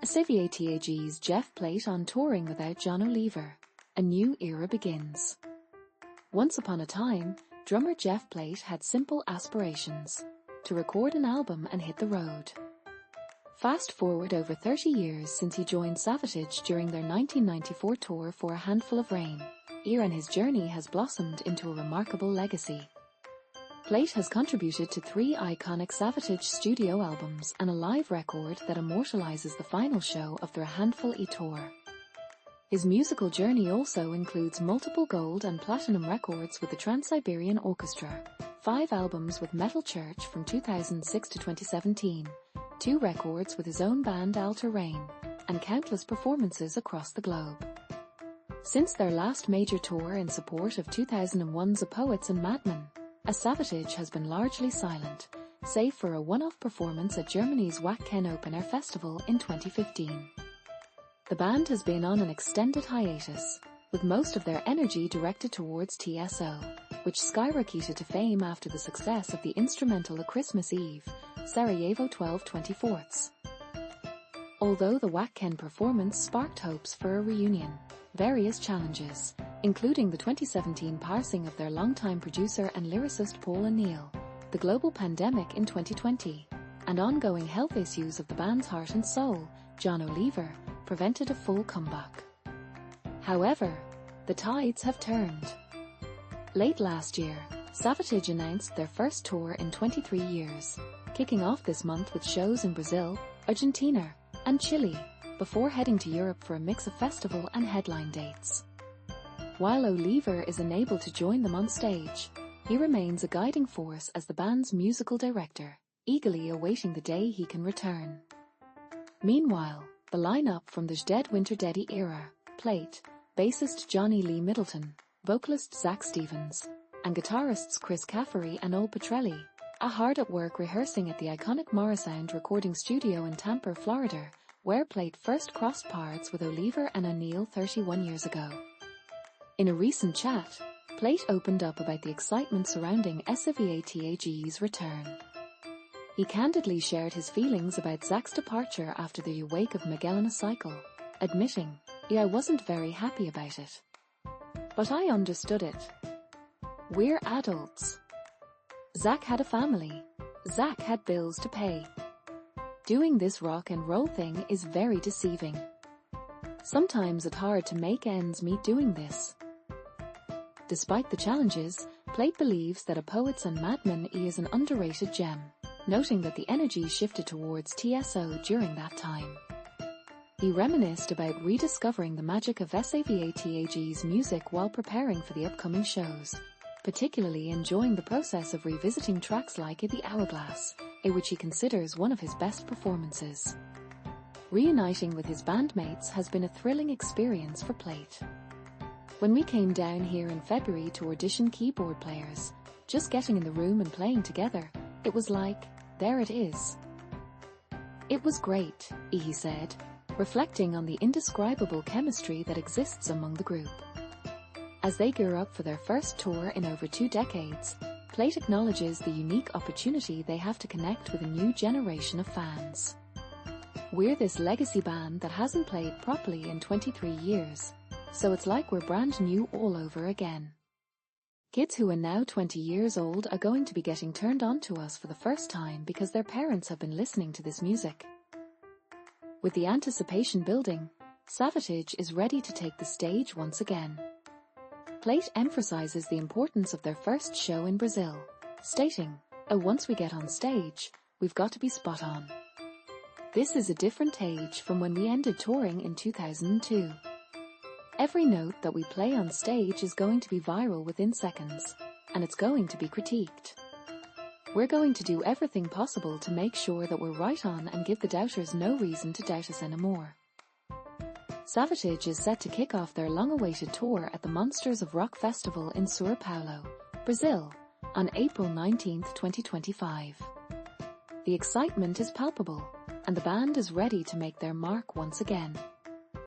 SAVATAGE's Jeff Plate on touring without Jon Oliva. A new era begins. Once upon a time, drummer Jeff Plate had simple aspirations: to record an album and hit the road. Fast forward over 30 years since he joined SAVATAGE during their 1994 tour for A Handful of Rain, and his journey has blossomed into a remarkable legacy. Plate has contributed to 3 iconic SAVATAGE studio albums and a live record that immortalizes the final show of their A Handful tour. His musical journey also includes multiple gold and platinum records with the Trans-Siberian Orchestra, 5 albums with Metal Church from 2006 to 2017, 2 records with his own band Alter Rain, and countless performances across the globe. Since their last major tour in support of 2001's Poets And Madmen, SAVATAGE has been largely silent, save for a one-off performance at Germany's Wacken Open Air Festival in 2015. The band has been on an extended hiatus, with most of their energy directed towards TSO, which skyrocketed to fame after the success of the instrumental A Christmas Eve, Sarajevo 12/24. Although the Wacken performance sparked hopes for a reunion, various challenges, including the 2017 passing of their longtime producer and lyricist Paul O'Neill, the global pandemic in 2020, and ongoing health issues of the band's heart and soul, Jon Oliva, prevented a full comeback. However, the tides have turned. Late last year, SAVATAGE announced their first tour in 23 years, kicking off this month with shows in Brazil, Argentina, and Chile, before heading to Europe for a mix of festival and headline dates. While Oliva is unable to join them on stage, he remains a guiding force as the band's musical director, eagerly awaiting the day he can return. Meanwhile, the lineup from the Dead Winter Deddy era, Plate, bassist Johnny Lee Middleton, vocalist Zach Stevens, and guitarists Chris Caffery and Ol Petrelli, are hard at work rehearsing at the iconic Morrisound recording studio in Tampa, Florida, where Plate first crossed paths with Oliva and O'Neill 31 years ago. In a recent chat, Plate opened up about the excitement surrounding SAVATAGE's return. He candidly shared his feelings about Zach's departure after the wake of Magellan Cycle, admitting, "I wasn't very happy about it. But I understood it. We're adults. Zach had a family. Zach had bills to pay. Doing this rock and roll thing is very deceiving. Sometimes it's hard to make ends meet doing this." Despite the challenges, Plate believes that A Poets And Madmen is an underrated gem, noting that the energy shifted towards TSO during that time. He reminisced about rediscovering the magic of SAVATAGE's music while preparing for the upcoming shows, particularly enjoying the process of revisiting tracks like The Hourglass, which he considers one of his best performances. Reuniting with his bandmates has been a thrilling experience for Plate. "When we came down here in February to audition keyboard players, just getting in the room and playing together, it was like, there it is. It was great," he said, reflecting on the indescribable chemistry that exists among the group. As they gear up for their first tour in over 2 decades, Plate acknowledges the unique opportunity they have to connect with a new generation of fans. "We're this legacy band that hasn't played properly in 23 years, so it's like we're brand new all over again. Kids who are now 20 years old are going to be getting turned on to us for the first time because their parents have been listening to this music." With the anticipation building, SAVATAGE is ready to take the stage once again. Plate emphasizes the importance of their first show in Brazil, stating, "Once we get on stage, we've got to be spot on. This is a different age from when we ended touring in 2002. Every note that we play on stage is going to be viral within seconds, and it's going to be critiqued. We're going to do everything possible to make sure that we're right on and give the doubters no reason to doubt us anymore." SAVATAGE is set to kick off their long-awaited tour at the Monsters of Rock Festival in São Paulo, Brazil, on April 19, 2025. The excitement is palpable, and the band is ready to make their mark once again.